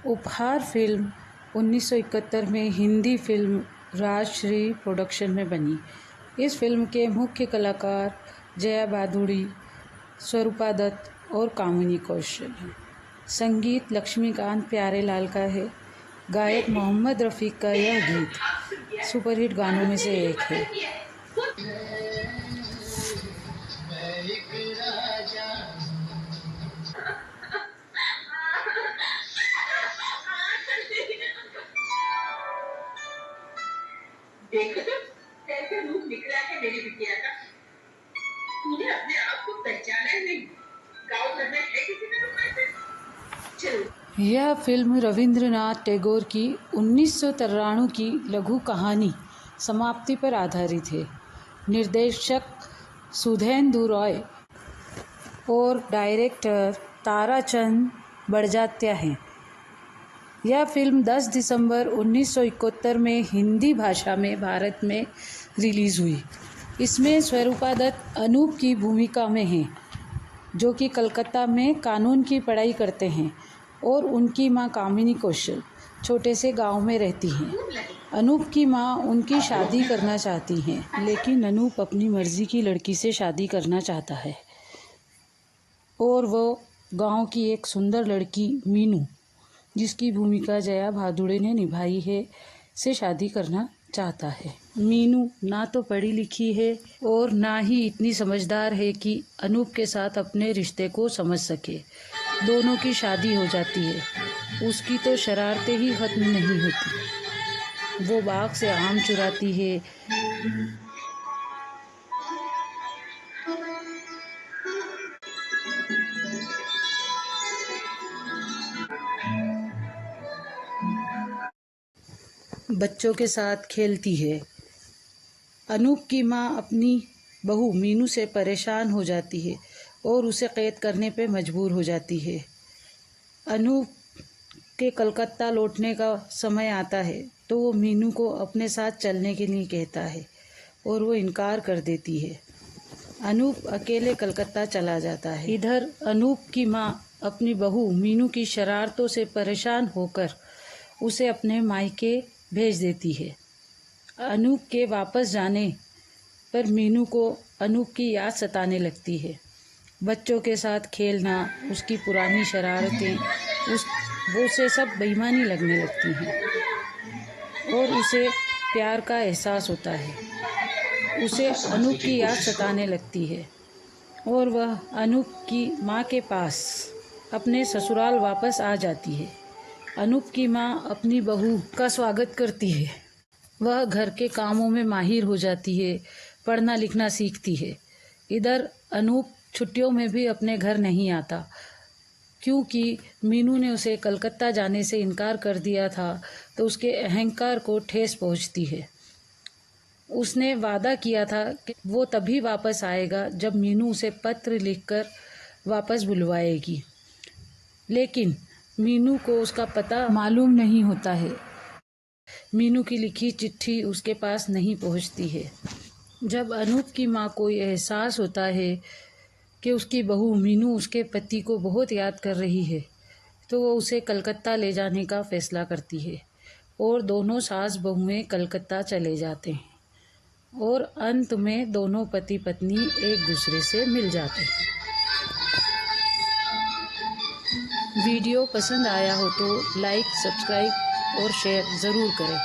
उपहार फिल्म 1971 में Hindi film Rajshree production में बनी। इस फिल्म के मुख्य कलाकार जया भादुड़ी, स्वरूपा दत्त और कामिनी कौशल हैं। संगीत लक्ष्मीकांत प्यारेलाल का है। गायक मोहम्मद रफ़ीक का यह गीत सुपरहिट गानों में से एक है। देखो तो कैसे रूप निकला है मेरी बिटिया का। तूने अपने आप को पहचाना ही नहीं। गाँव घर में है किसी ने तुम्हारे? चलो। यह फिल्म रविंद्रनाथ टैगोर की 1993 की लघु कहानी समाप्ति पर आधारित है। निर्देशक सुधेंदु रॉय और डायरेक्टर ताराचंद बड़जात्या हैं। यह फिल्म 10 दिसंबर 1971 में हिंदी भाषा में भारत में रिलीज़ हुई। इसमें स्वरूपा दत्त अनूप की भूमिका में हैं, जो कि कलकत्ता में कानून की पढ़ाई करते हैं, और उनकी मां कामिनी कौशल छोटे से गांव में रहती हैं। अनूप की मां उनकी शादी करना चाहती हैं, लेकिन अनूप अपनी मर्ज़ी की लड़की से शादी करना चाहता है और वो गांव की एक सुंदर लड़की मीनू, जिसकी भूमिका जया भादुड़ी ने निभाई है, से शादी करना चाहता है। मीनू ना तो पढ़ी लिखी है और ना ही इतनी समझदार है कि अनूप के साथ अपने रिश्ते को समझ सके। दोनों की शादी हो जाती है। उसकी तो शरारतें ही खत्म नहीं होती। वो बाग से आम चुराती है, बच्चों के साथ खेलती है। अनूप की मां अपनी बहू मीनू से परेशान हो जाती है और उसे कैद करने पे मजबूर हो जाती है। अनूप के कलकत्ता लौटने का समय आता है तो वो मीनू को अपने साथ चलने के लिए कहता है और वो इनकार कर देती है। अनूप अकेले कलकत्ता चला जाता है। इधर अनूप की मां अपनी बहू मीनू की शरारतों से परेशान होकर उसे अपने मायके भेज देती है। अनूप के वापस जाने पर मीनू को अनूप की याद सताने लगती है। बच्चों के साथ खेलना, उसकी पुरानी शरारतें, वो उसे सब बेईमानी लगने लगती हैं और उसे प्यार का एहसास होता है। उसे अनूप की याद सताने लगती है और वह अनूप की माँ के पास अपने ससुराल वापस आ जाती है। अनूप की माँ अपनी बहू का स्वागत करती है। वह घर के कामों में माहिर हो जाती है, पढ़ना लिखना सीखती है। इधर अनूप छुट्टियों में भी अपने घर नहीं आता, क्योंकि मीनू ने उसे कलकत्ता जाने से इनकार कर दिया था, तो उसके अहंकार को ठेस पहुंचती है। उसने वादा किया था कि वो तभी वापस आएगा जब मीनू उसे पत्र लिखकर वापस बुलवाएगी, लेकिन मीनू को उसका पता मालूम नहीं होता है। मीनू की लिखी चिट्ठी उसके पास नहीं पहुंचती है। जब अनूप की माँ को यह एहसास होता है कि उसकी बहू मीनू उसके पति को बहुत याद कर रही है, तो वो उसे कलकत्ता ले जाने का फैसला करती है और दोनों सास बहुएं कलकत्ता चले जाते हैं और अंत में दोनों पति पत्नी एक दूसरे से मिल जाते हैं। वीडियो पसंद आया हो तो लाइक, सब्सक्राइब और शेयर ज़रूर करें।